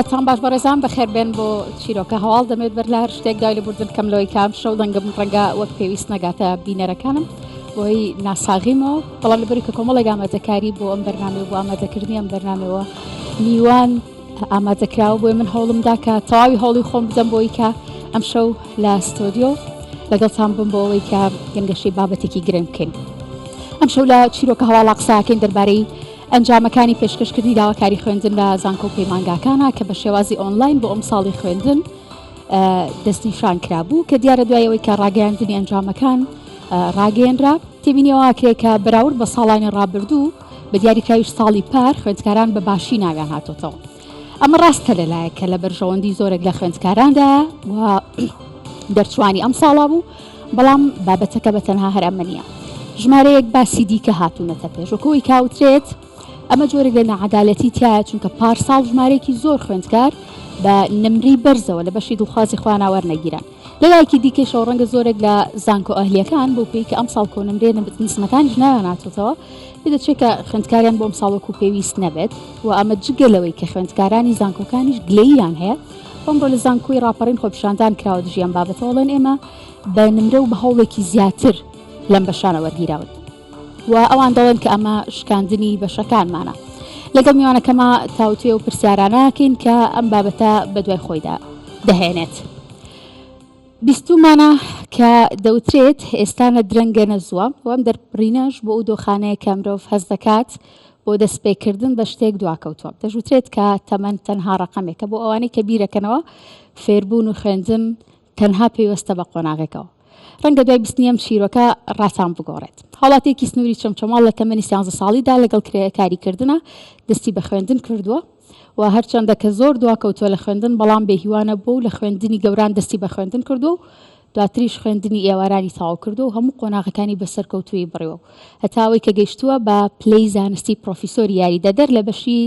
کاتان باش بەڕێزان بەخێربێن بۆ چیرۆکە هەواڵ دەمێت بەر لە هەر شتێک دای لە بردن کەم لەوەی کام شەو دەنگم ڕەنگە وەک پێویست نەگاتە بینەرەکانم بۆی ناساغیمەوە بەڵام لەبەری کە کۆمەڵێک ئامادەکاری بۆ ئەم بەرنامە بۆ ئامادەکردنی ئەم بەرنامەوە میوان ئامادەکراوە بۆی من هەوڵمدا کە تەواوی هەوڵی خۆم بدەم بۆی کە ئەم شەو لە ستۆدیۆ لەگەڵتان بم بۆ ئەوەی کە گەنگەشەی بابەتێکی گرنگ بکەین. ئەم شەو لە چیرۆکە هەواڵە قساکەین دەربارەی ئەنجامەکانی پێشکەشکردنی داواکاری خوێندن لە زانکۆ و پەیمانگاکانە کە بە شێوازی ئۆنلاین بۆ ئەم ساڵی خوێندن دەستنیشان کرابوو کە دیارە دوایەوەی کە ڕاگەیاندنی ئەنجامەکان ڕاگەیەنرا تێبینیەوە ئاکرێت کە بەراورد بە ساڵانی ڕابردوو بە دیاریکراویش ساڵی پار خوێندکاران بە باشی ناویان هاتۆتەوە. ئەمە ڕاستە لەلایەکە لە بەرژەوەندی زۆرێک لە خوێندکاراندا و دەرچوانی ئەم ساڵا بوو بەڵام بابەتەکە بە تەنها هەر ئەمە نییە. ژمارەیەک باسی دیکە هاتوونەتە پێش وەکەوەی کاوترێت ئەمە جۆرێک لە نەعەدالەتی تایە چونکە پارساڵ ژمارەیەکی زۆر خوێندکار بە نمری بەرزەوە لە بەشی دڵخوازی خوا ناوەرنەگیران. لەلایەکی دیکەشەوە ڕەنگە زۆرێک لە زانکۆ ئەهلیەکان بۆ پێی کە ئەم ساڵ کۆنمرێ نسمەکانیش نایاناتۆتەوە پێدەچێت کە خوێندکاریان بۆ ئەم ساڵوەکو پێویست نەبێت و ئەمە جگەلەوەی کە خوێندکارانی زانکۆکانیش گلەییان هەیە ئەمڕۆ لە زانکۆی ڕاپەڕین خۆپیشاندان کراوە دژیان بابەتەوەڵێن ئێمە بە نمرە و بە هەوڵێکی زیاتر لەم بەشانە وەرگیراون و ئەوان دەڵێن کە ئەمە شکاندنی بەشەکانمانە. لەگەڵ میوانەکەمە تاوتوێ و پرسیارانەکەین کە ئەم بابەتە بەدوای خۆیدا دەهێنێت. بیستومانە کە دەوترێت ئێستانە درەنگە نەزووە و ئەم دەربڕینەش بۆ ئەو دۆخانەیە کە مرۆڤ هەست دەکات بۆ دەستپێکردن بە شتێک دواکەوتووە. دەژوترێت کە تەمەەن تەنها ڕقەمێکە بۆ ئەوانەی کە بیرەکەنەوە فێربوون و خوێندن تەنها پێوەستە بە قۆناغێکەوە. ڕەنگە دوای بیستنی ئەم چیرۆکە ڕاتان بگۆڕێت. هەڵاتێکی سنووری چەمچەماڵ لە تەمەنی 13 ساڵیدا لەگەڵ کاریکردنە دەستی بە خوێندن کردووە و هەرچەندە کە زۆر دواکەوتووە لە خوێندن بەڵام بێهیوانە بۆ و لە خوێندنی گەوران دەستی بە خوێندن کردو و دواتریش خوێندنی ئێوارانی تاو کردو و هەموو قۆناغەکانی بەسەرکەوتووی بڕێوە هەتاوەی کە گەیشتووە بە پلەی زانستی پرۆفیسۆر یاریدەدەر لە بەشی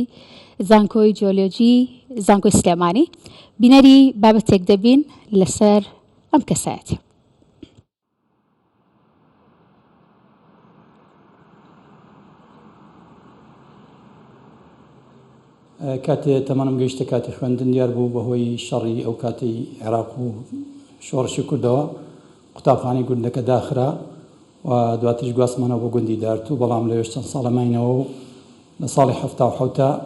زانکۆی جیۆلۆجی زانکۆی سلێمانی. بینەری بابەتێک دەبین لەسەر ئەم کەسایەتی. کاتێ تەمەنم گەیشتە کاتی خوێندن دیار بوو بەهۆی شەڕی ئەو کاتی عێراق و شۆڕشی کوردەوە قوتابخانەی گوندەکە داخرا و دواتریش گواستمانەوە بۆ گوندی دارتوو بەڵام لەوێش چەند ساڵەماینەوە و لە ساڵی 1970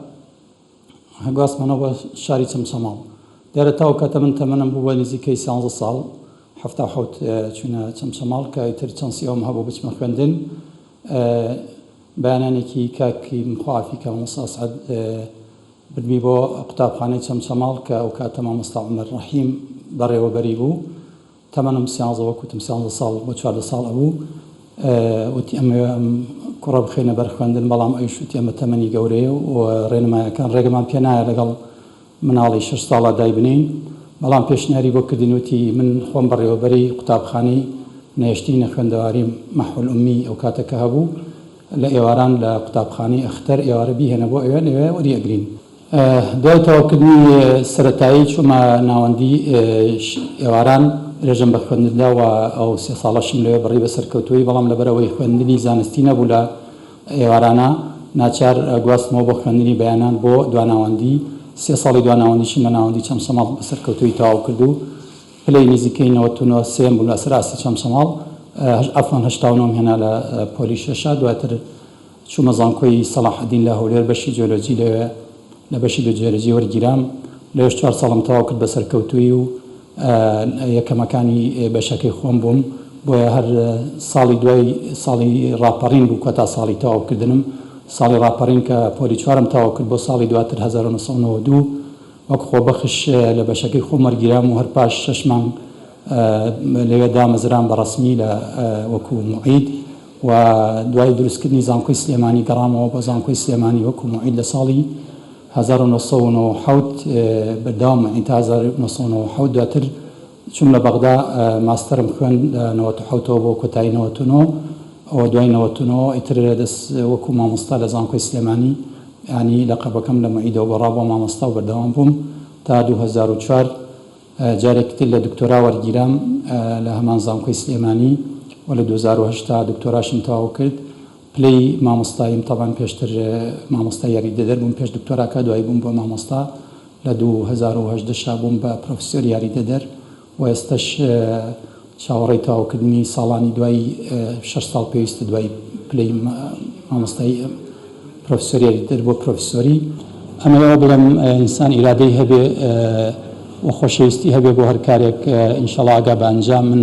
گواستمانەوە بە شاری چەمچەماڵ. دیارە تاو کاتە من تەمەنم بوو بە نزیکەی 13 ساڵ 1970 چوونە چەمچەماڵ کە ئیتر چەند سیەوەم هەبوو بچمە خوێندن. بەیانانێکی کاکی مخوافی کە مۆستا سعەد بردمی بۆ قوتابخانەی چەمچەماڵ کە ئەو کاتە مامۆستا عومەر ڕەحیم بەڕێوەبەری بوو. تەمەنم 13 وەکوتم 13 ساڵ بۆ 14 ساڵ بوو. وتی ئەمە کوڕە بخێنە بەرخوێندن بەڵام ئەویش وتی ئەمە تەمەنی گەورەیە و ڕێنمایەکان ڕێگەمان پێ نایە لەگەڵ مناڵی 6 ساڵە دای بنین بەڵام پێشنیاری بۆ کردین وتی من خۆم بەڕێوەبەری قوتابخانەی نێشتینە خوێندەواری مەحول ئومی ئەو کاتەکە هەبوو لە ئێواران لە قوتابخانەی ئەختەر ئێوارە بیهێنە بۆ ئێوە لەوێ وەریەگرین. دوای تەواوکردنی سەرەتایی چوومە ناوەندی ئێواران رێژەم بە خوێندندا و ئەو 3 ساڵەشم لەوێ بڕی بە سەرکەوتووی بەڵام لەبەرەوەی خوێندنی زانستی نەبوو لە ئێوارانە ناچار گواستمەوە بۆ خوێندنی بەیانان بۆ دواناوەندی 3 ساڵی دواناوەندیشم لە ناوەندی چەمچەماڵ بە سەرکەوتووی تەواو کردو پلەی نزیکەی 93 بوو لە سەراستی چەمچەماڵ ئەفڵان 89 هێنا لە پۆلی شەشا دواتر چوومە زانکۆی سەلاحەدین لە هەولێر بەشی جیۆلۆجی لەوێ لە بەشی جیۆلۆجی وەرگیرام لەوێش 4 ساڵم تەواو کرد بە سەرکەوتووی و یەکەمەکانی بەشەکەی خۆم بووم بۆیە هەر ساڵی دوای ساڵی ڕاپەڕین بوو کە تا ساڵی تەواوکردنم ساڵی ڕاپەڕین کە پۆلی چوارم تەواو کرد بۆ ساڵی دواتر 1992 وەک خۆبەخش لە بەشەکەی خۆم وەرگیرام و هەر پاش 6 مانگ لەوێ دامەزران بە ڕەسمی لە وەکو معید و دوای دروستکردنی زانکۆی سلێمانی گەڕامەوە بە زانکۆی سلێمانی وەکو معید لە ساڵی 1997 بەردەوام تا 1997 دواتر چوم لە بەغدا ماستەرم خوێند 97 بۆ کۆتایی 99 ئەوە دوای 99 ئیتر دەست وەکو مامۆستا لە زانکۆی سلێمانی ینی لەقەبەکەم لە معیدەوە بەڕا بۆ مامۆستا و بەردەوام بووم تا 2004 جارێکتر لە دکتۆرا وەرگیرام لە هەمان زانکۆی سلێمانی و لە 2008 دکتۆراشم تەواو کرد پلەی مامۆستاییم تەبان پێشتر مامۆستا یاریدەدەر بووم پێش دکتۆراکە دوای بووم بۆ مامۆستا لە 2010 بووم بە پرۆفسۆر یاریدەدەر و ئێستش چاوەڕێی تاوکردنی ساڵانی دوای 6 ساڵ پێویستە دوای پلەی مامۆستای پرۆفسۆر یاریدەر بۆ پرۆفسۆری ئەمەوە بڵێم ئینسان ئیرادەی هەبێ و خۆشەویستی هەبێ بۆ هەر کارێک ئینشاڵڵا ئاگا بە ئەنجام من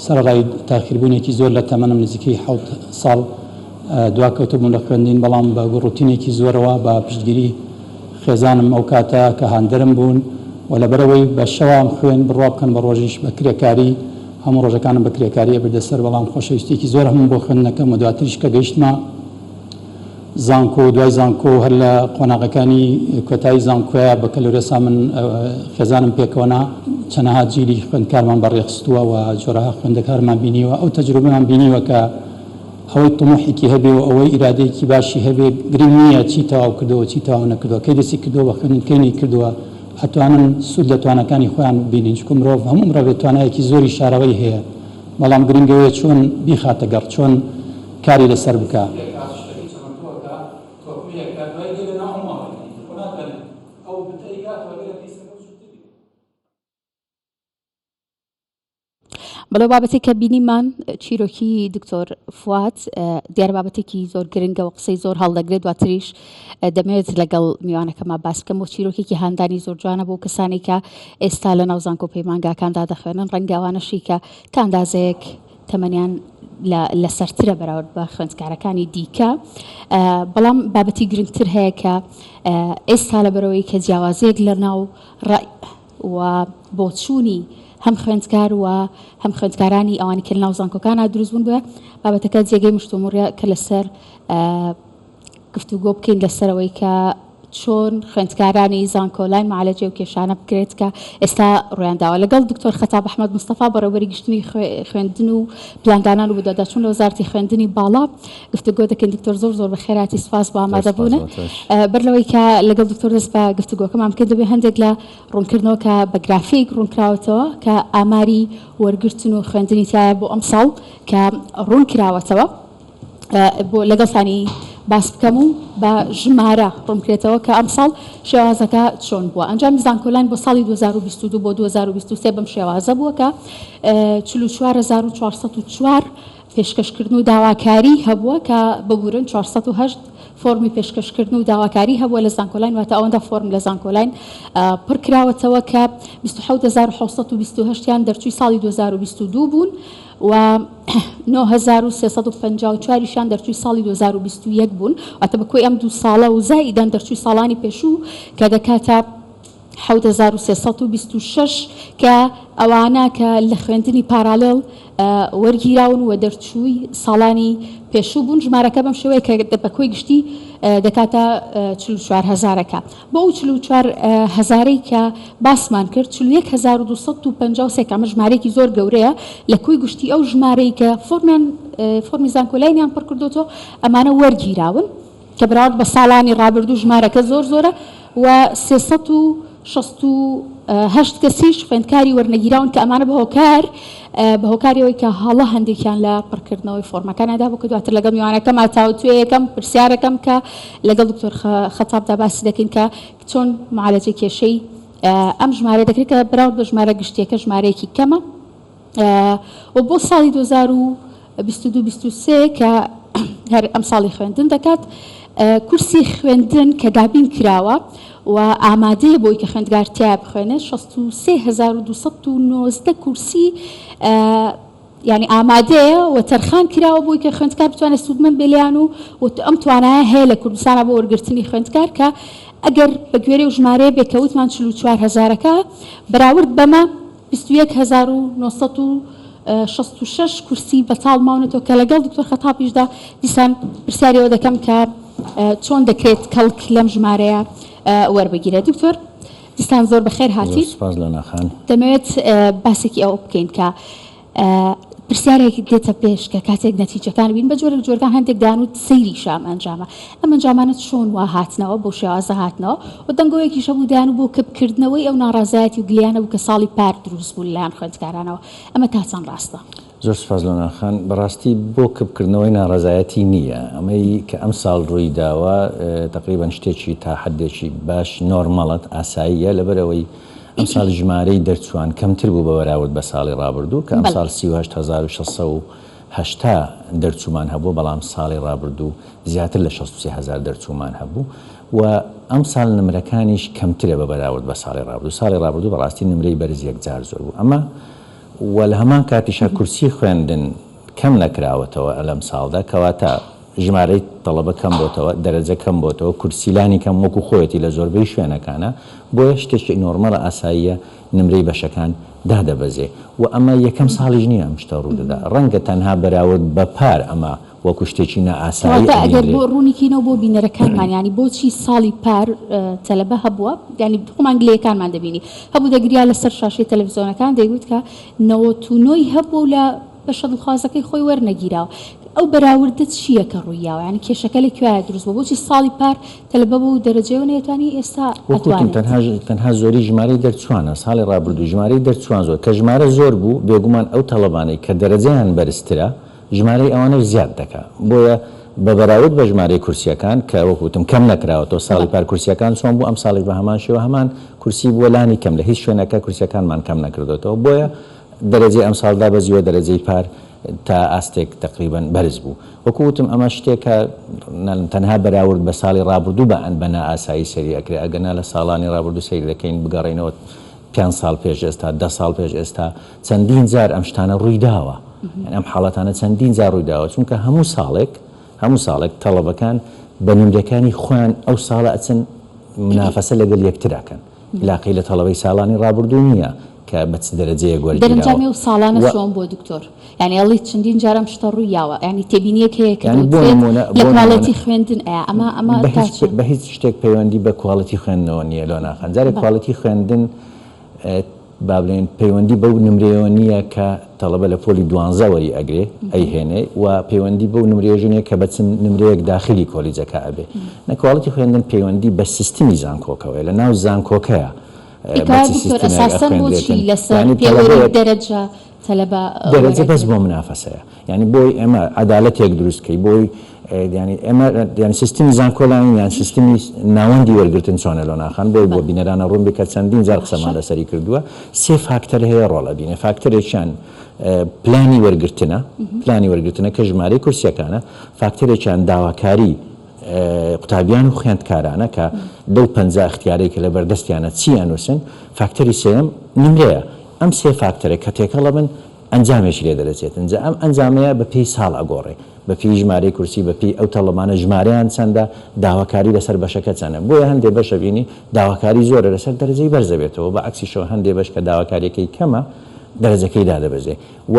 سەرڕای تاخیربوونێکی زۆر لە تەمەنم نزیکەی 7 ساڵ دواکەوتبوون لە خوێندین بەڵام بە ڕوتینێکی زۆرەوە بە پشتگیری خێزانم ئەو کاتە کە هاندەرم بوون و لەبەرەوەی بە شەوام خوێن بڕوا بکەن بە ڕۆژیش بە کرێکاری هەموو ڕۆژەکانم بە کرێکاری بردەسەر بەڵام خۆشەویستێکی زۆر هەموو بۆ خوێندنەکەم و دواتریش کە گەیشتمە زانکۆ دوای زانکۆ هەر لە قۆناغەکانی کۆتایی زانکۆیە بە کەلورێسا من خێزانم پێکەوەنا چەندەها جیلی خوێندکارمان بەڕێخستووە و جۆرەها خوێندەکارمان بینیوە ئەو تەجروبەمان بینیوە کە ئەوەی طموحێکی هەبێ و ئەوەی ئیرادەیەکی باشی هەبێ گرنگ نییە چی تەواو کردەوە چی تەواو نەکردووە کەی دەستی کردەوە بە خوێندنکردنی کردووە ئەتوانن سوود لە توانەکانی خۆیان ببینین چونکە مرۆڤ هەموو مرۆڤ توانایەکی زۆری شاراوی هەیە بەڵام گرنگەوەیە چۆن بیخاتە گەڕ چۆن کاری لەسەر بکە بەڵێ بابەتێک کە بینیمان چیرۆکی دکتۆر فواد دیارە بابەتێکی زۆر گرنگە و قسەی زۆر هەڵدەگرێت دواتریش دەمەوێت لەگەڵ میوانەکەمە باس بکەم و چیرۆکێکی هاندانی زۆر جوانە بۆ کەسانی کە ئێستا لە ناو زانکۆ پەیمانگاکاندا دەخوێنن ڕەنگاوانەشی کە کاندازەیەک تەمەنیان لەسەرترە بەراورد بە خوێندکارەکانی دیکە بەڵام بابەتی گرنگتر هەیە کە ئێستا لەبەرەوەی کە جیاوازەیەک لە ناو ڕای و بۆچوونی هەم خوێندکار و هەم خوێندکارانی ئەوانی کە لە ناو زانکۆکانە دروست بوون بووە بابەتەکە جێگەی مشتومڕە کە لەسەر گفتوگۆ بکەین لەسەرەوەی کە چۆن خوێندکارانی زانکۆلاین معالەجێ و کێشانە بکرێت کە ئێستا ڕویانداوە لەگەڵ دکتۆر خەتاب ئەحمەد مستەفا بەڕێوەبەری گشتنی خوێندن و پلاندانان و بەداداچوون لە وەزارەتی خوێندنی باڵا گفتوگۆ دەکەین دکتۆر زۆر بەخێراتی سپاس بۆ ئامادەبوونە بەر لەوەی کە لەگەڵ دکتۆر دەست بە گفتوگۆکەمان بکرد دەبێ هەندێک لە ڕوونکردنەوە کە بە گرافیک ڕوونکراوەتەوە کە ئاماری وەرگرتن و خوێندنی تایە بۆ ئەم ساڵ کە ڕوون کراوەتەوە بۆ لەگەڵتانی باس بکەم و بە ژمارە ڕوونکرێتەوە کە ئەم ساڵ شێوازەکە چۆن بووە ئەنجامی زانکۆلاین بۆ ساڵی 2022 بۆ 2023 بەم شێوازە بووە کە 44404 پێشکەشکردن و داواکاری هەبووە کە ببورن 408 فۆرمی پێشکەشکردن و داواکاری هەبووە لە زانکۆلاین واتە ئەوەندە فۆرم لە زانکۆلاین پڕ کراوەتەوە کە 27728یان دەرچووی ساڵی 2022 بوون و 9354شان دەرچووی ساڵی 2021 بوون واتە بەکۆی ئەم دوو ساڵە و زائیدان دەرچووی ساڵانی پێشوو کە دەکاتە 7326 کە ئەوانە کە لە خوێندنی پارالێڵ وەرگیراون و دەرچووی ساڵانی پێشوو بوون ژمارەکە بەم شێوەیە کە بەکۆی گشتی دەکاتە 44000ەکە بۆ ئەو 44000ەی کە باسمان کرد 41253 ئەمە ژمارەیەکی زۆر گەورەیە لە کوی گشتی ئەو ژمارەی کە فۆرمی زانکۆلاینیان پڕ کردوتەوە ئەمانە وەرگیراون کە بەراورد بە ساڵانی ڕابردوو ژمارەکە زۆرە و 368 کەسیش خوێندکاری وەرنەگیراون کە ئەمانە بە هۆکاریەوەی کە هەڵە هەندێکیان لە پڕکردنەوەی فۆرمەکانەدا بۆ کە دواتر لەگەڵ میوانەکەم تاوتوێ یەکەم پرسیارەکەم کە لەگەڵ دکتۆر خەتابدا باسی دەکەین کە چۆن معالەجەی کێشەی ئەم ژمارە دەکرێت کە بەراورد بە ژمارە گشتیەکە ژمارەیەکی کەمە و بۆ ساڵی 2022-23 کە هەر ئەم ساڵی خوێندن دەکات کورسی خوێندن کە دابین کراوە و ئامادەیە بۆی کە خوێندگارتیا بخوێنێت 63219 کورسی یعنی ئامادەیە و تەرخان کراوە بۆی کە خوێندکار بتوانێت سوودمەند بێلیان و ئەم توانایە هەیە لە کوردستانە بۆ وەرگرتنی خوێندکار کە ئەگەر بە گوێرە و ژمارەیە بێکەوتمان 44000ەکە بەراورد بەمە 21966 کورسی بەتاڵ ماونێتەوە کە لەگەڵ دکتۆر خەتابیشدا دیسان پرسیاریەوە دەکەم کە چۆن دەکرێت کەڵک لەم ژمارەیە وەربگیرێت دکتۆر دیستان زۆر بەخێر هاتی دەمەوێت باسێکی ئەوە بکەین کە پرسیارێکی دێتە پێش کە کاتێک نەتیجەکان بین بە جۆرەکان هەندێک دانوت سەیری شام ئەنجامە ئەم ئەنجامانە چۆن وا هاتنەوە بۆ شێوازە هاتنەوە و دەنگۆیەکیشە بوو دایان و بۆ کەبکردنەوەی ئەو ناڕازایەتی و گلیانە بوو کە ساڵی پار دروست بوو لەلایەن خوێندکارانەوە ئەمە تا چەند ڕاستە زۆر سوپاس لۆناخان بەڕاستی بۆ کەبکردنەوەی ناڕەزایەتی نییە ئەمەی کە ئەم ساڵ ڕووی داوە تقریبان شتێکی تا حدێکی باش نۆرمەڵەت ئاساییە لەبەرەوەی ئەم ساڵ ژمارەی دەرچوان کەمتر بوو بە بەراورد بە ساڵی ڕابردوو کە ئەم ساڵ 38,680 دەرچوومان هەبوو بەڵام ساڵی ڕابردوو زیاتر لە 63,000 دەرچوومان هەبوو و ئەم ساڵ نمرەکانیش کەمترە بە بەراورد بە ساڵی ڕابردوو بەڕاستی نمرەی بەرز یەکجار زۆر بوو ئەمە و لە هەمان کاتیشە کورسی خوێندن کەم نەکراوەتەوە لەم ساڵدا کەواتە ژمارەی تەڵەبە کەم بۆتەوە دەرەجە کەم بۆتەوە کورسیلانی کەم وەکو خۆیەتی لە زۆربەی شوێنەکانە بۆیە شتێکی نۆرمەڵە ئاساییە نمرەی بەشەکان دادەبەزێ و ئەمە یەکەم ساڵیش نییە ئەم شتە ڕوودەدا ڕەنگە تەنها بەراورد بە پار ئەمە وەکو شتێکی نائاسایی ئەگەر بۆ ڕوونیکەینەوە بۆ بینەرەکانمان ینی بۆچی ساڵی پار تەلەبە هەبووە ینی خۆمان گلەیەکانمان دەبینی هەبوو دەگریا لەسەر شاشەی تەلەڤیزیۆنەکان دەیگوت کە 99 هەبوو لە بەشە دڵخوازەکەی خۆی وەرنەگیراوە ئەو بەراوردە چییە کە ڕوویاوە ینی کێشەکە لەکوێیە دروست بوو بۆچی ساڵی پار تەلەبە بوو دەرەجەوە نێتوانی ئێستا تەنها زۆری ژمارەی دەرچوانە ساڵی ڕابردوو ژمارەی دەرچوان زۆر کە ژمارە زۆر بوو بێگومان ئەو تەڵەبانەی کە دەرەجەیان بەرزترە ژمارەی ئەوانە زیاد دەکات بۆیە بە بەراورد بە ژمارەی کورسیەکان کە وەکوتم کەم نەکراوەتەوە ساڵی پار کورسیەکان چۆن بوو ئەم ساڵی بە هەمان شێوە هەمان کورسی بووە لانی کەم لە هیچ شوێنەکە کورسیەکانمان کەم نەکردێتەوە بۆیە دەرەجەی ئەم ساڵدا بەزیوە دەرەجەی پار تا ئاستێک تقریبا بەرز بوو وەکوتم ئەمە شتێکە تەنها بەراورد بە ساڵی ڕابردوو بە بەنا ئاسایی سەری ئەکرێ ئەگەنا لە ساڵانی ڕابردوو سەیر دەکەین بگەڕێنەوە 5 ساڵ پێش ئێستا 10 ساڵ پێش ئێستا چەندین جار ئەم شتانە ڕووی داوە ئەم حاڵەتانە چەندین جار ڕووی داوە چونکە هەموو ساڵێک تەڵەبەکان بە نمرەکانی خۆیان ئەو ساڵە ئەچن منافەسە لەگەڵ یەکتراکەن لاقی لە تەڵەبەی ساڵانی ڕابردوو نییە کە بەچ دەرەجەیە گوەرگیراوە دەرەنجامی و ساڵانە چۆن بۆ دکتۆر ینی ئەڵی چەندین جارم شتە ڕوویاوە ینی تێبینیەک هەیە کە لە کواڵەتی خوێندن ئەمە بە هیچ شتێک پەیوەندی بە کواڵەتی خوێندنەوە نییە لۆناخان جارێک کواڵەتی خوێندن با بڵێن پەیوەندی بەو نمرەیەوە نییە کە تەڵەبە لە پۆلی 12 وەری ئەگرێ ئەیهێنێ و پەیوەندی بەو نمرێژنێ کە بەچن نمرەیەک داخلی کۆلیجەکە ئەبێ نەکواڵەتی خوێندن پەیوەندی بە سیستمی زانکۆکەوە لە ناو زانکۆکەیە دەرەجە بەس بۆ منافەسەیە ینی بۆی ئێمە عەدالەتێک دروستکەی بۆی ینی سیستمی زانکۆڵانی یان سیستمی ناوەندی وەرگرتن چۆنە لۆناخان بۆی بۆ بینەرانە ڕوون بکە چەندین جار قسەمان لەسەری کردووە سێ فاکتەر هەیە ڕۆڵە بینێ فاکتەرێکیان پلانی وەرگرتنە کە ژمارەی کورسیەکانە فاکتەرێکیان داواکاری قوتابیان و خوێندکارانە کە دەو 50 اختیارەی کە لە بەردەستیانە چی ئەنووسن فاکتەری سێم نمرەیە ئەم سێ فاکتەرێک کە تێکەڵە بن ئەنجامێکی لێ دەرەچێتن ئەم ئەنجامەیە بە پێی ساڵ ئەگۆڕێ بە پێی ژمارەی کورسی بە پێی ئەو تەڵەمانە ژمارەیان چەندە داواکاری لەسەر بەشەکە چەندە بۆیە هەندێک بەشە بینی داواکاری زۆرە لەسەر دەرەجەی بەرزەبێتەوە بە عەکسیشەوە هەندێک بەش کە داواکاریەکەی کەمە دەرەجەکەی دادەبەزێ و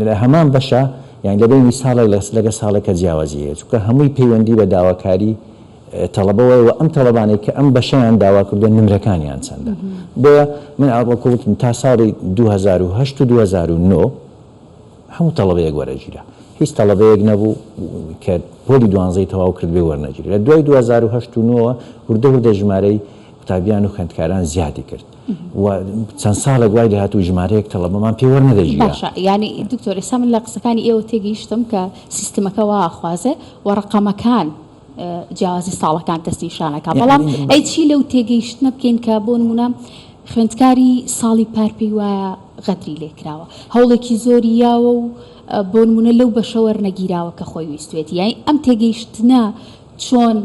لە هەمان بەشە یعنی لەبەی میساڵێک لەگە ساڵێکە جیاوازی هەیە چونکە هەمووی پەیوەندی بە داواکاری تەڵەبەوەی و ئەم تەڵەبانەی کە ئەم بەشیان داوا کردو نمرەکانیان چەندە بۆیە من ئاوەکوتم تا ساڵی 2008 و 2009 هەموو تەڵەبەیەک وەرەگیرە هیچ تەڵەبەیەک نەبوو کە پۆلی 12 تەواو کرد بێ وەرنەگیری لە دوای 2008 و 9 وردە ژمارەی قوتابیان و خوێندکاران زیادی کرد و چەند ساڵێک وای دەهات و ژمارەیەک تەڵەبەمان پێ وەرنەدەژیرە باشە ینی دکتۆر ئێستا من لە قسەکانی ئێوە تێگەیشتم کە سیستمەکە وا ئاخوازێ و ڕقەمەکان جیاوازی ساڵەکان دەستنیشانەکە بەڵام ئەی چی لەو تێگەیشتنە بکەین کە بۆ نمونە خوێندکاری ساڵی پار پێی وایە غەدری لێکراوە هەوڵێکی زۆری یاوە و بۆ نمونە لەو بەشە وەرنەگیراوە کە خۆی ویستوێتی یعنی ئەم تێگەیشتنە چۆن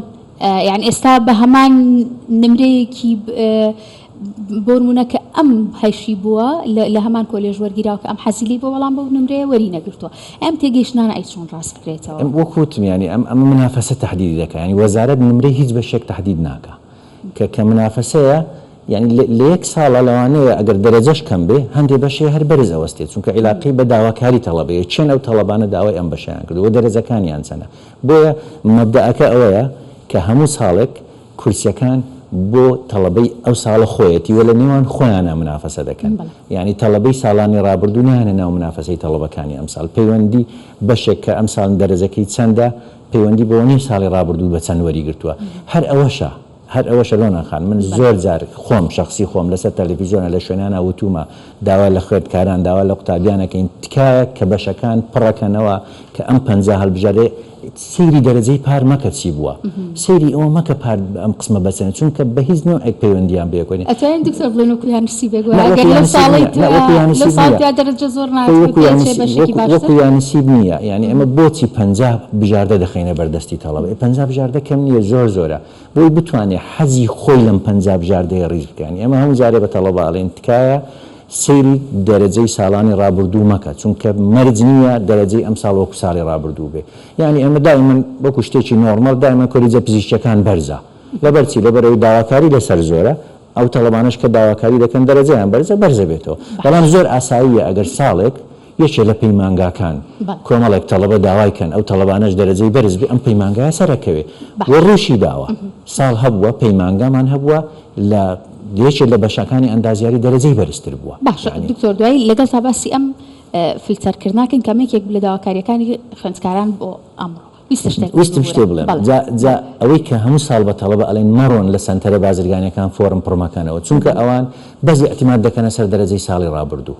یعنی ئێستا بە هەمان نمرەیەکی بۆ نمونە کە ئەم هەشی بووە لە هەمان کۆلێژ وەرگیراوە کە ئەم حەزیلی بۆ بەڵام بەو نمرەیە وەری نەگرتووە ئەم تێگەیشتنانە ئەی چۆن ڕاست بکرێتەوە وەکوتم ینی ئەم منافەسە تەحدید دەکات ینی وەزارەت نمرەی هیچ بەشێک تەحدید ناکە کە منافەسەیە یعنی لە یەک ساڵە لەوانەیە ئەگەر دەرەجەش کەم بێ هەندێک بەشێ هەر بەرز ئەوەستێت چونکە عیلاقی بە داواکاری تەڵەبەیە چێن ئەو تەڵەبانە داوای ئەم بەشیان کردووە دەرەجەکانیان چەندە بۆیە مەبدەئەکە ئەوەیە کە هەموو ساڵێک کورسیەکان بۆ تەڵەبەی ئەو ساڵە خۆیەتی وە لە نێوان خۆیانە منافەسە دەکەن یعنی تەڵەبەی ساڵانی ڕابردوو نیانە ناو منافەسەی تەڵەبەکانی ئەم ساڵ پەیوەندی بەشێک کە ئەم ساڵ دەرەجەکەی چەندە پەیوەندی بۆ نیە ساڵی ڕابردوو بە چەند وەری گرتووە هەر ئەوەشە هەر ئەوەشە لۆ ناخان من زۆر جار خۆم شخصی خۆم لەسەر تەلەڤیزیۆنە لە شوێنانە وتومە داوا لە خوێندکاران داوا لە قوتابیانەکەین تکایە کە بەشەکان پڕەکەنەوە کە ئەم 50 هەڵبژارێ سەیری دەرەجەی پار مەکە چی بووە سەیری ئەوە مەکە پار ئەم قسمە بەچێنێت چونکە بە هیچ نوعێک پەیوەندیان بێکۆنی ئەتوانین دکتۆر بڵێن وەکو یانسی بێگوە ئەگەر لەو ساڵی دەرەجە زۆر وەکو یانسیب نییە یعنی ئەمە بۆچی 50 بژاردە دەخینە بەردەستی تەڵەبە 50 بژاردە کەم نییە زۆر زۆرە بۆی بتوانێت حەزی خۆی لەم 50 بژاردەیە ڕیز بکەن ئێمە هەموو جارێ بە تەڵەبە ئەڵێن تکایە سەیری دەرەجەی ساڵانی ڕابردوو مەکە چونکە مەرج نییە دەرەجەی ئەم ساڵ وەکو ساڵی ڕابردوو بێ یعنی ئەمە دائیمەن وەکو شتێکی نۆرمەڵ دائیمەن کۆلیجە پزیشکیەکان بەرزە لەبەرچی لەبەرەوەی داواکاری لەسەر زۆرە ئەو تەڵەبانش کە داواکاری دەکەن دەرەجەیان بەرزە بێتەوە بەڵام زۆر ئاساییە ئەگەر ساڵێک یەکێ لە پەیمانگاکان کۆمەڵێک تەڵەبە داوایکەن ئەو تەڵەبانەش دەرەجەی بەرز بێ ئەم پەیمانگایە سەرەکەوێ وە ڕووشی داوە ساڵ هەبووە پەیمانگامان هەبووە لە یەکێک لە بەشەکانی ئەندازیاری دەرەجەی بەرزتر بووە باشە دکتۆر دوایی لەگەڵ تا باسی ئەم فیلتەرکردناکەن کەمێکێک لە داواکاریەکانی خوێندکاران بۆ ئەمڕۆ ویستم شتێ بڵێم جا ئەوەی کە هەموو ساڵ بە تەڵەبە ئەڵێن مەڕۆن لە سەنتەرە بازرگانیەکان فۆرم پڕمەکانەوە چونکە ئەوان بەزی ئەتیماد دەکەنە سەر دەرەجەی ساڵی ڕابردوو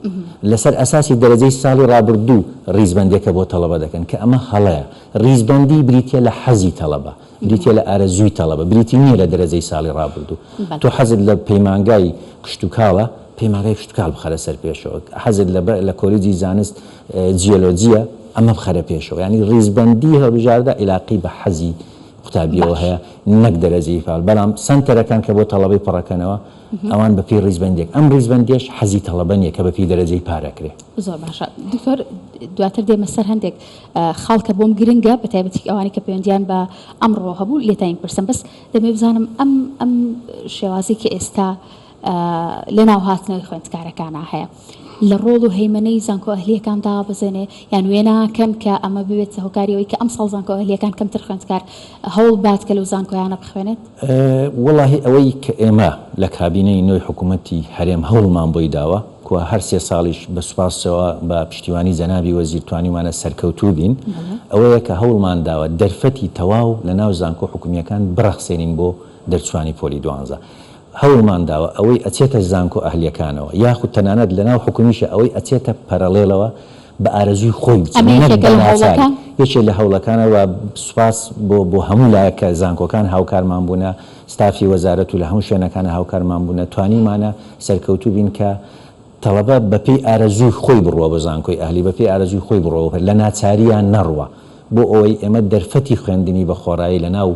لەسەر ئەساسی دەرەجەی ساڵی ڕابردوو ڕیزبەندێکە بۆ تەڵەبە دەکەن کە ئەمە هەڵەیە ڕیزبەندی بریتە لە حەزی تەڵەبە بریتە لە ئارەزووی تەڵەبە بریتی نییە لە دەرەجەی ساڵی ڕابردوو تۆ حەزت لە پەیمانگای کشتتوکاڵە پەیمانگای کشتتوکاڵ بخەرە سەر پێشەوە حەزت لە کۆلیجی زانست جیۆلۆجیە ئەمە بخەرە پێشەوە ینی ڕیزبەندی هەڵبژاردە علاقی بە حەزی قوتابیەوە هەیە نەک دەرەجەی فعال بەڵام سەنتەرەکان کە بۆ تەڵەبەی پڕەکەنەوە ئەوان بەپی ڕیزبەندێک ئەم ڕیزبەندیش حەزی تەڵەبە نیە کە بەپی دەرەجەی پارەکرێ زۆر باشە دکتۆر دواتر دێمە سەر هەندێک خاڵکە بۆم گرنگە بە تایبەتی ئەوانی کە پەیوەندیان بە ئەمڕۆ هەبوو لێتین پرسم بەس دەمێ بزانم ئەم شێوازی کە ئێستا لە ناو هاتنەوەی خوێندکارەکانە هەیە لە ڕۆڵ و هەیمەنەی زانکۆ ئەهلیەکاندا بزێنێ یان وێناکەن کە ئەمە ببێت هۆکاریەوەی کە ئەم ساڵ زانکۆ ئەهلیەکان کەمتر خوێندکار هەوڵ بات کە لەو زانکۆیانە بخوێنێت وەڵاهی ئەوەی کە ئێمە لە کابینەی نوێی حکوومەتی هەرێم هەوڵمان بۆی داوە کو هەر 3 ساڵیش بە سوپاسەوە بە پشتیوانی جەنابی وەزیر توانیمانە سەرکەوتوو بین ئەوەیە کە هەوڵمان داوە دەرفەتی تەواو لە ناو زانکۆ حکومیەکان بڕەخسێنین بۆ دەرچوانی پۆلی 12 هەوڵمان داوە ئەوەی ئەچێتە زانکۆ ئەهلیەکانەوە یاخود تەنانەت لە ناو حکومیشە ئەوەی ئەچێتە پەرەڵێڵەوە بە ئارەزوی خۆی یەکێک لە هەوڵەکانەوە سوپاس بۆ هەموو لایەکە زانکۆکان هاوکارمان بوونە ستافی وەزارەت و لە هەموو شوێنەکانە هاوکارمان بوونە توانیمانە سەرکەوتوو بین کە تەڵەبە بەپێی ئارەزوی خۆی بڕوە بە زانکۆی ئەهلی بەپێی ئارەزوی خۆی بڕەوە لە ناچاریان نەڕوە بۆ ئەوەی ئێمە دەرفەتی خوێندنی بە خۆڕایی لە ناو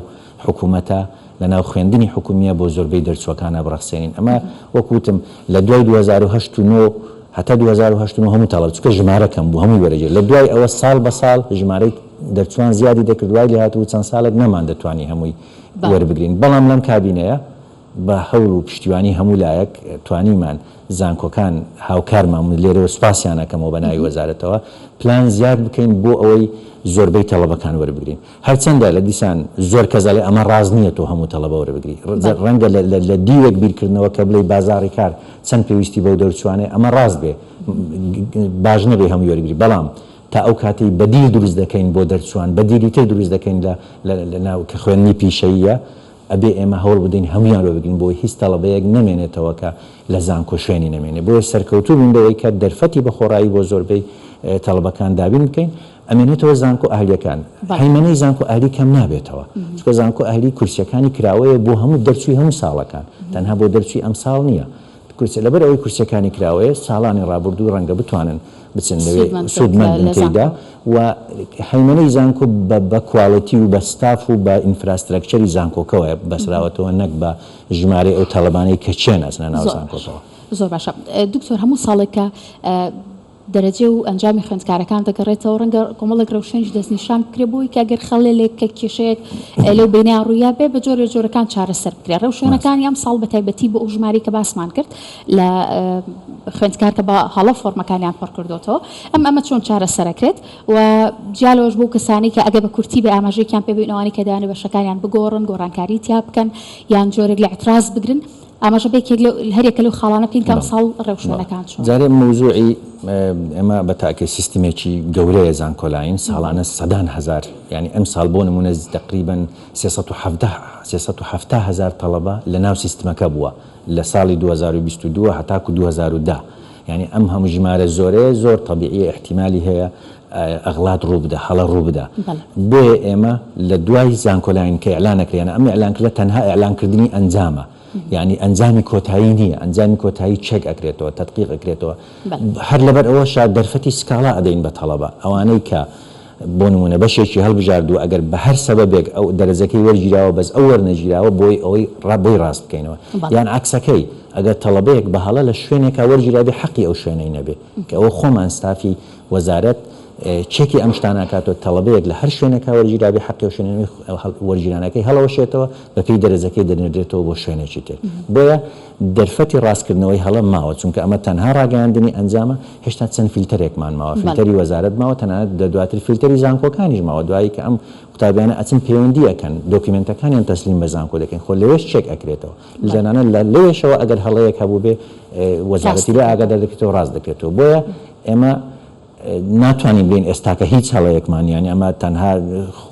حکوومەتە لە ناو خوێندنی حکومیە بۆ زۆربەی دەرچوەکانە بڕەخسێنین ئەمە وەکوتم لە دوای 2009 هەتا 2009 هەموو تەڵەب چکە ژمارەکەم بوو هەمووی وەرەگێت لە دوای ئەوە ساڵ بە ساڵ ژمارەی دەرچوان زیادی دەکرد دوای لێ هاتوو چەند ساڵێک نەمان دەتوانی هەمووی وەربگرین بەڵام لەم کابینەیە بە هەوڵ و پشتیوانی هەموو لایەک توانیمان زانکۆکان هاوکارمان لێرەوە سوپاسیانەکەمەوە بە ناوی وەزارەتەوە پلان زیاد بکەین بۆ ئەوەی زۆربەی تەڵەبەکان وەربگرین هەرچەندە لە دیسان زۆر کەزەڵێ ئەمە ڕاز نییە تۆ هەموو تەڵەبە وەربگری ڕەنگە لە دیوێک بیرکردنەوە کە بڵێ بازاڕی کار چەند پێویستی بەو دەرچوانێ ئەمە ڕاست بێ باش نەبێ هەموو وەربگری بەڵام تا ئەو کاتی بەدیل دروست دەکەین بۆ دەرچوان بەدیلی تر دروست دەکەین لە ناو کە خوێندنی پیشەیە ئەبێ ئێمە هەوڵ بدەین هەمویان وەربگرین بۆی هیچ تەڵەبەیەک نەمێنێتەوە کە لە زانکۆ شوێنی نەمێنێ بۆیە سەرکەوتوو بین بەوەی کە دەرفەتی بە خۆڕایی بۆ زۆربەی تەڵەبەکان دابین بکەین ئەمێنێتەوە زانکۆ ئەهلیەکان هەیمەنەی زانکۆ ئەهلی کەم نابێتەوە چکە زانکۆ ئەهلی کورسیەکانی کراوەیە بۆ هەموو دەرچووی هەموو ساڵەکان تەنها بۆ دەرچووی ئەم ساڵ نییە لەبەر ئەوەی کورسیەکانی کراوەیە ساڵانی ڕابردوو ڕەنگە بتوانن بچن لەوێ سوودمەند تێیدا و هەیمەنەی زانکۆ بە کواڵەتی و بە ستاف و بە ئینفراستراکچەری زانکۆکەوە بەسراوەتەوە نەک بە ژمارەی ئەو تەڵەبانەی کە چێن ئەچنە ناو زانکۆکەوە زۆر باشە دکتۆر هەموو ساڵێکە دەرەجە و ئەنجامی خوێندکارەکان دەگەڕێتەوە ڕەنگە کۆمەڵێک ڕەوشێنج دەستنیشان بکرێ بۆی کە ئەگەر خەڵێک کە کێشەیەک لەو بینیان ڕوویا بێ بە جۆرە جۆرەکان چارەسەر بکرێ ڕەوشێنەکانی ئەم ساڵ بە تایبەتی بە ئەو ژمارەی کە باسمان کرد لە خوێندکار کە بە هەڵە فۆرمەکانیان پڕ کردوتەوە ئەمە چۆن چارەسەرەکرێت و جیالەوەش بۆ کەسانی کە ئەگە بە کورتی بە ئاماژەیەکیان پێ بینەوەی کە دایانە بەشەکانیان بگۆڕن گۆڕانکاری تیا بکەن یان جۆرێک لە اعتراض بگرن ئاماژە بێکێک هەرێکە لەو خاڵانە بکەین کە ئەمساڵ ڕێوشوێنەکان چۆن. جارێ موضوعی ئێمە بە تاکە سیستمێکی گەورەیە زانکۆلاین ساڵانە سەدان هزار یعنی ئەم ساڵ بۆ نمونە تقریبا 370 هزار تەڵەبە لە ناو سیستمەکە بووە لە ساڵی 2022 هەتاکو 2010 یعنی ئەم هەموو ژمارە زۆرەیە زۆر طبیعیە احتیمالی هەیە ئەغڵات ڕوو بدە هەڵە ڕوو بدە بۆیە ئێمە لە دوای زانکۆلاین کە ئەعلانەکرێنە ئەم ئەعلانکردە تەنها ئەعلانکردنی ئەنجامە یعنی ئەنجامی کۆتایی نییە ئەنجامی کۆتایی چێک ئەکرێتەوە تەدقیق ئەکرێتەوە هەر لەبەر ئەوەشا دەرفەتی سکاڵا ئەدەین بە تەڵەبە ئەوانەی کە بۆ نمونە بەشێکی هەڵبژاردووە ئەگەر بە هەر سەبەبێک ئەو دەرەجەکەی وەرگیراوە بەس ئەو وەرنەگیراوە بۆی ئەوەی بۆی ڕاست بکەینەوە یان عکسەکەی ئەگەر تەڵەبەیەک بە هەڵە لە شوێنێکا وەرگیرابێ حەقی ئەو شوێنەی نەبێ کە ئەوە خۆمان ستافی وەزارەت چێکی ئەم شتاناکاتەوە تەڵەبەیەک لە هەر شوێنێکا وەرگیرابێ حەقی ئەو شوێنەی وەرگیرانەکەی هەڵەوەشێتەوە بەپێی دەرەجەکەی دەنێرێتەوە بۆ شوێنێکی تر بۆیە دەرفەتی ڕاستکردنەوەی هەڵە ماوە چونکە ئەمە تەنها ڕاگەیاندنی ئەنجامە هێشتا چەند فیلتەرێکمان ماوە فیلتەری وەزارەت ماوە تەنانەت دواتر فیلتەری زانکۆکانیش ماوە دوایی کە ئەم قوتابیانە ئەچن پەیوەندی ئەکەن دۆکیمنتەکانیان تەسلیم بە زانکۆ دەکەن خۆ لەوێش چێک ئەکرێتەوە لەزانانە لە لەوێشەوە ئەگەر هەڵەیەک هەبوو بێ وەزارەتی لێ ئاگادار دەکرێتەوە ڕاست دەکرێتەوە بۆیە ئێمە ناتوانین بڵین ئێستاکە هیچ هەڵەیەکمان یانی ئەمە تەنها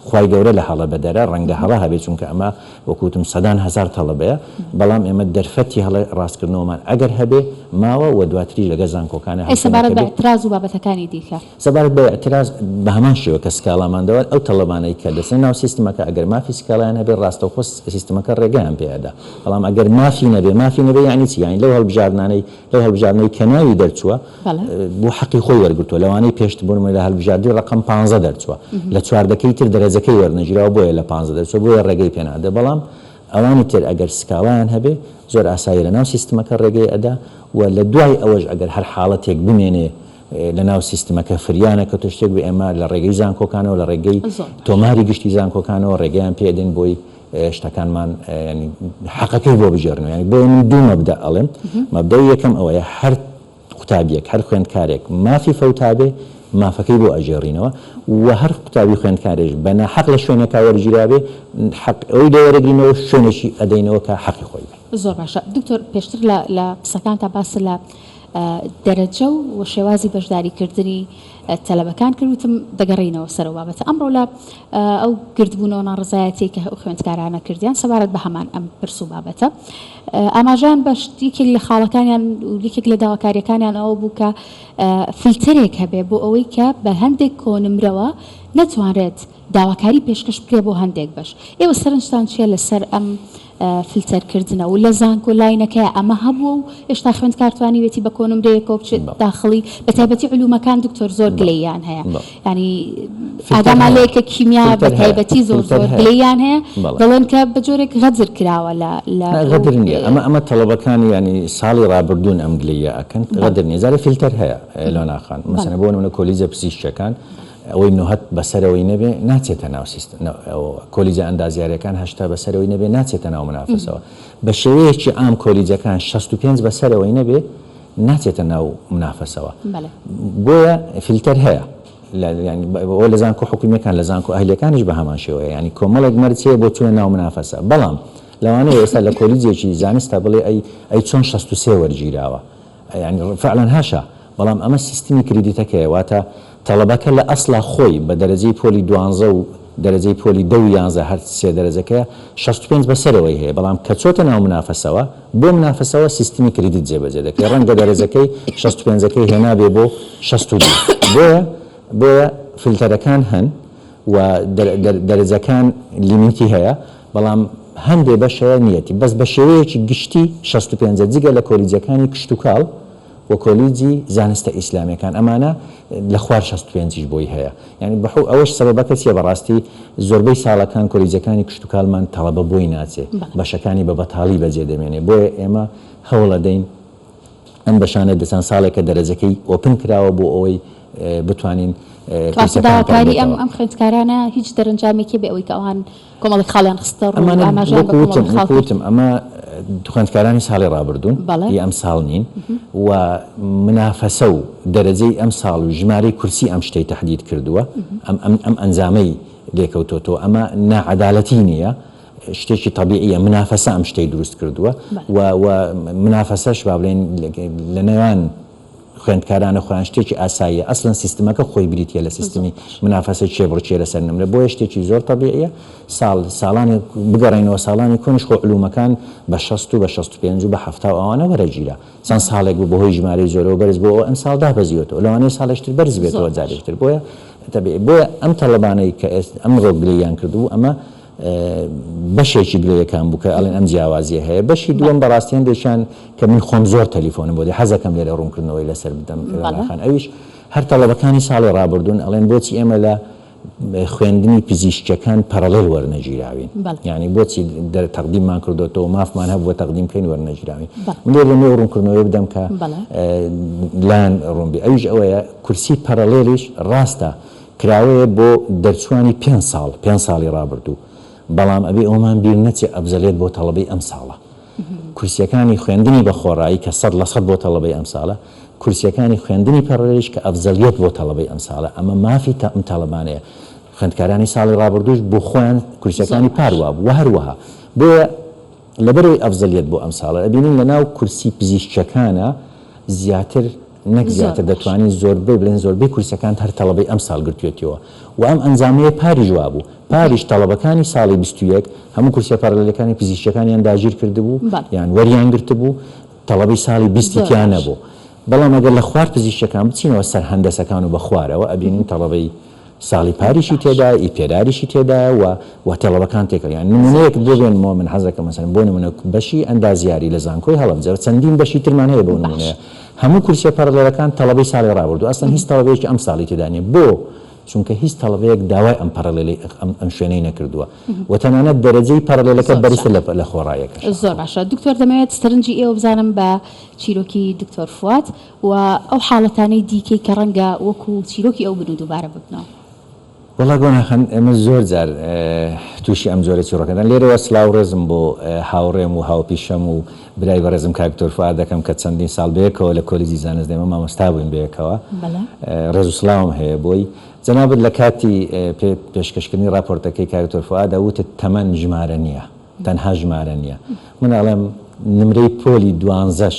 خوای گەورە لە هەڵە بەدەرە ڕەنگە هەڵە هەبێت چونکە ئەمە وەکوتم سەدان هزار تەڵەبەیە بەڵام ئێمە دەرفەتی هەڵە ڕاستکردنەوەمان ئەگەر هەبێ ماوە و دواتری لەگە زانکۆکانە سەبارەت بە ئەتراز و بابەتەکانی دیکە سەبارەت بە ئەتراز بە هەمان شێوە کە سکاڵاماندەوە ئەو تەڵەبانەی کە لەسەر ناو سیستمەکە ئەگەر مافی سکاڵیان هەبێ ڕاستەوخۆ سیستمەکە ڕێگەیان پێدا بەڵام ئەگەر مافی نەبێ یعنی چی یانی لەو هەڵبژاردنەوەی کە ناوی دەرچووە بۆ حەقی خۆی وەرگرتووە لەوانەی پێشت بوون لە هەڵبژاردی ڕقم 15 دەرچووە لە چواردەکەی تر دەرەجەکەی وەرنەگیراوە بۆیە لە 15 دەرچووە بۆیە ڕێگەی پێنادە بەڵام ئەوانی تر ئەگەر سکاڵایان هەبێ زۆر ئاسایی لە ناو سیستمەکە ڕێگەی ئەدا و لە دوای ئەوەش ئەگەر هەر حاڵەتێک بمێنێ لە ناو سیستمەکە فریانە کە تشتێک بێ ئێمە لە ڕێگەی زانکۆکانەوە لە ڕێگەی تۆماری گشتی زانکۆکانەوە ڕێگەیان پێدەین بۆی شتەکانمان حەقەکەی بۆ بژێرنەوە یعنی بۆ من دوو مەبدە ئەڵێم مەبدەی یەکەم ئەوەیە هەر قوتابیەک هەر خوێندکارێک مافی فەوتابێ مافەکەی بۆ ئەژێڕینەوە و هەر قوتابی خوێندکارێش بە ناحەق لە شوێنێکا وەرگیرابێ ئەوی دەوەرەگرینەوە شوێنێکی ئەدەینەوە کە حەقی خۆی بێ. زۆر باشە دکتۆر پێشتر لە قسەکان تا باس لە دەرەجە و شێوازی بەشداریکردنی تەلەبەکان کردوتم دەگەڕینەوە سەرەوە بابەتە ئەمڕۆ لە ئەو گردبوونەوە ناڕزایەتی کە خوێندکارانە کردیان سەبارەت بە هەمان ئەم پرس و بابەتە ئاماژیان بە یەکێک لە خاڵەکانیان و یەکێک لە داواکاریەکانیان ئەوە بوو کە فیلتەرێک هەبێ بۆ ئەوەی کە بە هەندێک کۆنمرەوە نەتوانرێت داواکاری پێشکەش بکرێ بۆ هەندێک بەش ئێوە سەرنجتان چیە لەسەر ئەم فیلتەرکردنە و لە زانکۆلاینەکەی ئەمە هەبوو و هێشتا خوێندکار توانیوێتی بە کۆنمرەیەکەوە بچێت داخڵی بە تایبەتی علومەکان دکتۆر زۆر گلەییان هەیە ینی ئادامالەیەکە کیمیا بە تایبەتی زۆر گلەییان هەیە دەڵێن کە بە جۆرێک غەجر کراوە لە غەدر نییە ئەمە تەڵەبەکانی ینی ساڵی ڕابردوون ئەم گلەیە ئەکەن غەدر نییە زارە فیلتەر هەیە لۆ ناخان مەسەلەن بۆ نمونە کۆلیجە پزیشکیەکان ئەوەی نوهەت بەسەرەوەی نەبێ ناچێتە ناو کۆلیجە ئەندازیاریەکان هەشتا بەسەرەوەی نەبێ ناچێتە ناو منافەسەوە بە شێوەیەکی ئام کۆلیجەکان 65 بەسەرەوەی نەبێ ناچێتە ناو منافەسەوە بۆیە فیلتەر هەیە لە زانکۆ حکومیەکان لە زانکۆ ئەهلیەکانیش بە هەمان شێوەیە ینی کۆمەڵێک مەرجەیە بۆ چوونە ناو منافەسە بەڵام لەوانەیە ئێستا لە کۆلیجێکی زانستا بڵێ ئەی چۆن 63 وەرگیراوە ینی فعلەن هاشە بەڵام ئەمە سیستمی کریدیتەکەیە واتە تەڵەبەکە لە ئەسڵا خۆی بە دەرەجەی پۆلی 12 و دەرەجەی پۆلی 2 و 11 هەر سێ دەرەجەکەیە 65 بەسەرەوەی هەیە بەڵام کە چۆتە ناو منافەسەوە بۆ منافەسەوە سیستمی کریدیت جێبەجێ دەکرێت ڕەنگە دەرەجەکەی 65ەکەی هێنابێ بۆ 62 بۆیە فیلتەرەکان هەن و دەرەجەکان لیمیتی هەیە بەڵام هەندێ بەشەیە نیەتی بەس بە شێوەیەکی گشتی 65 جگە لە کۆلیجەکانی کشت و کاڵ و کۆلیجی زانستە ئیسلامیەکان ئەمانە لە خوار 65 بۆی هەیە یعنی بەحو ئەوەش سەبەبەکە چیە بەڕاستی زۆربەی ساڵەکان کۆلیجەکانی کشت و کاڵمان تەڵەبە بۆی ناچێ بەشەکانی بە بەتاڵی بەجێ دەمێنێ بۆیە ئێمە هەوڵ دەین ئەم بەشانە دەچەند ساڵێکە دەرەجەکەی ئۆپن کراوە بۆ ئەوەی بتوانین داواکاری ئەم خوێندکارانە هیچ دەرەنجامێکی بێ ئەوەی کە ئەوان کۆمەڵی خاڵیان خستە ڕووتم ئەمە خوێندکارانی ساڵی ڕابردوون ئەم ساڵ نین و منافەسە و دەرەجەی ئەم ساڵ و ژمارەی کورسی ئەم شتەی تەحدید کردووە ئەم ئەنجامەی لێکەوتۆتەوە ئەمە ناعەدالەتی نییە شتێکی طبیعیە منافەسە ئەم شتەی دروست کردووە و منافەسەش با بڵێن لە نێوان خوێندکارانە خۆیان شتێکی ئاساییە ئەسڵەن سیستمەکە خۆی بریتە لە سیستمی منافەسە چێبڕچێ لەسەر نمرە بۆیە شتێکی زۆر طبیعیە ساڵانی بگەڕێنەوە ساڵانی کۆنیش خۆ علومەکان بە 60 و بە 65 و بە 70 ئەوانە وەرەگیرە چەند ساڵێک بوو بەهۆی ژمارەی زۆرەوە بەرز بۆ ئەم ساڵ دابەزیوەتەوە لەوانەیە ساڵێکتر بەرز بێتەوە جارێکتر بۆیە ئەم تەڵەبانەی کە ئەمڕۆ گلەییان کردو ئەمە بەشێکی گلەیەکان بوو کە ئەڵێن ئەم جیاوازیە هەیە بەشی دووەم بەڕاستیان دێشان کە من خۆم زۆر تەلیفۆنم بۆ حەزەکەم لێرە ڕوونکردنەوەی لەسەر بدەم خان ئەویش هەر تەڵەبەکانی ساڵی ڕابردوون ئەڵێن بۆچی ئێمە لە خوێندنی پزیشکیەکان پەرەڵێل وەرنەگیراوین یعنی بۆچی تەقدیممان کردوێتەوە مافمان هەبووە تەقدیمکەین وەرنەگیراوین من لێ لەمێ ڕوونکردنەوەی بدەم کە لایەن ڕوونبی ئەویش ئەوەیە کورسی پەرەڵێلیش ڕاستە کراوەیە بۆ دەرچوانی 5 ساڵی ڕابردوو بەڵام ئەبێ ئەومان بیر نەچێ ئەبزەلێت بۆ تەڵەبەی ئەم ساڵە کورسیەکانی خوێندنی بە خۆڕایی کە 100% بۆ تەڵەبەی ئەم ساڵە کورسیەکانی خوێندنی پەرەڵێلیش کە ئەفزەلیەت بۆ تەڵەبەی ئەم ساڵە ئەمە مافی ئەم تەڵەبانەیە خوێندکارانی ساڵی ڕابردووش بۆ خۆیان کورسیەکانی پاروا بوو هەروەها بۆیە لەبەرەوەی ئەفزەلیەت بۆ ئەم ساڵە ئەبینین لەناو کورسی پزیشکیەکانە زیاتر نەک زیاتر دەتوانین زۆربەی بڵێن زۆربەی کورسەکان هەر تەڵەبەی ئەم ساڵ گرتوێتەوە و ئەم ئەنجامەیە پاریژ وابوو پاریش تەڵەبەکانی ساڵی 21 هەموو کورسە پەرەڵەلەکانی پزیشکیەکانیان داگیر کردبوو یان وەریان گرتبوو تەڵەبەی ساڵی 20 نەبوو بەڵام ئەگەر لە خوار پزیشکیەکان بچینەوە سەر هەندەسەکان و بە خوارەوە ئەبینین تەڵەبەی ساڵی پاریشی تێدا ئیپێداریشی تێدا و تەڵەبەکان تێکەڵیان نمونەیەک بۆبێنمەوە من حەزەکەم مەسەن بۆ نمونە بەشی ئەندازیاری لە زانکۆی هەڵەبجە چەندین بەشی ترمان هەیە بۆ نمونەیە هەموو کورسە پەرەڵەلەکان تەڵەبەی ساڵی ڕابردوو ئەسڵەن هیچ تەڵەبەیەکی ئەم ساڵی تێدا نیە بۆ چونکە هیچ تەڵەبەیەک داوای ئەم پەرەڵەلی ئەم شوێنەی نەکردووە و تەنانەت دەرەجەی پەرەڵەلەکە بەرزتر لە خۆڕایەکە زۆر باشە دکتۆر دەمەوێت سەرنجی ئێوە بزانم بە چیرۆکی دکتۆر فواد و ئەو حاڵەتانەی دیکەی کە ڕەنگە وەکو چیرۆکی ئەو بن و دووبارە ببنەوە وڵا گۆناخەن ئێمە زۆر جار تووشی ئەم جۆرە چیرۆکەدان لێرەوە سلااو ڕێزم بۆ هاوڕێم و هاوپیشەم و برای بەڕێزم کاک دکتۆر فواد دەکەم کە چەندین ساڵ بەیەکەوە لە کۆلیجی زانست ئێمە مامۆستا بووین بەیەکەوە ڕێز و سلااوم هەیە بۆی جەنابەت لە کاتی پێشکەشکردنی راپۆرتەکەی کاک دکتۆر فواد وتت تەمەن ژمارە نییە تەنها ژمارە نییە من ئەڵێم نمرەی پۆلی 12ش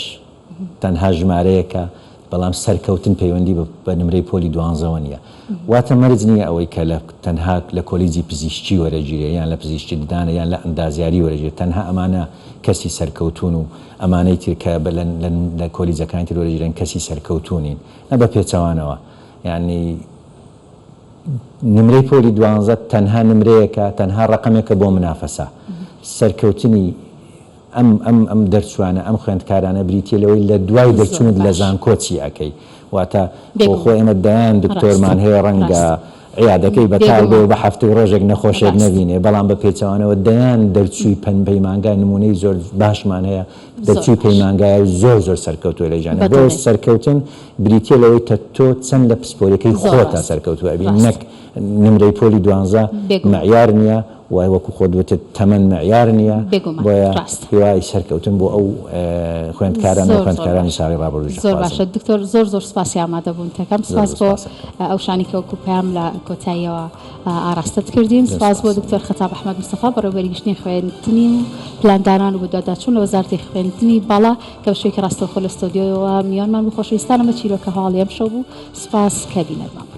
تەنها ژمارەیەکە بەڵام سەرکەوتن پەیوەندی بە نمرەی پۆلی 12 نییە واتە مەرج نییە ئەوەی کە تەنها لە کۆلیجی پزیشکی وەرەگیرێ یان لە پزیشکی ددانە یان لە ئەندازیاری وەرەگیرێت تەنها ئەمانە کەسی سەرکەوتون و ئەمانەی ترکە لە کۆلیجەکانی تر وەرەگیرن کەسی سەرکەوتونین نە بە پێچەوانەوە یعنی نمرەی پۆلی 12 تەنها نمرەیەکە تەنها ڕقمێکە بۆ منافەسە سەرکەوتنی ئەم دەرچوانە ئەم خوێندکارانە بریتە لەوەی لە دوای دەرچوونت لە زانکۆچی ئەەکەی واتە خۆ ئێمە دەیان دکتۆرمان هەیە ڕەنگە عیادەکەی بەتال بێ بە هەفتەی ڕۆژێک نەخۆشێک نەبینێ بەڵام بە پێچەوانەوە دەیان دەرچووی پەیمانگای نمونەی زۆر باشمان هەیە دەرچووی پەیمانگای زۆر سەرکەوتووە لەژانە بۆ سەرکەوتن بریتە لەوەی تۆ چەند لە پسپۆرەکەی خۆتە سەرکەوتووە ئەبین نەک نمرەی پۆلی 12 معیار نییە وای وەکو خۆ دوتت تەمەن معیار نییە بۆیە هیوای سەرکەوتن بۆ ئەو خوێندکارانی ساڵی ڕابردوو زۆر باشە دکتۆر زۆر سپاسی ئامادە بوون تەکەم سپاس بۆ ئەو شانی کە وەکو پێیان لە کۆتاییەوە ئاراستت کردین سپاس بۆ دکتۆر خەتاب ئەحمەد مستەفا بەڕێوەبەری گشتنی خوێندنی و پلاندانان و بەدواداچوون لە وەزارەتی خوێندنی باڵا کە بە شوێکی ڕاستەوخۆ لە ستۆدیۆیەوە میوانمان بوو خۆشەویستانە مە چیرۆکە هەواڵی ئەم شەو بوو سپاس کە بینەرمان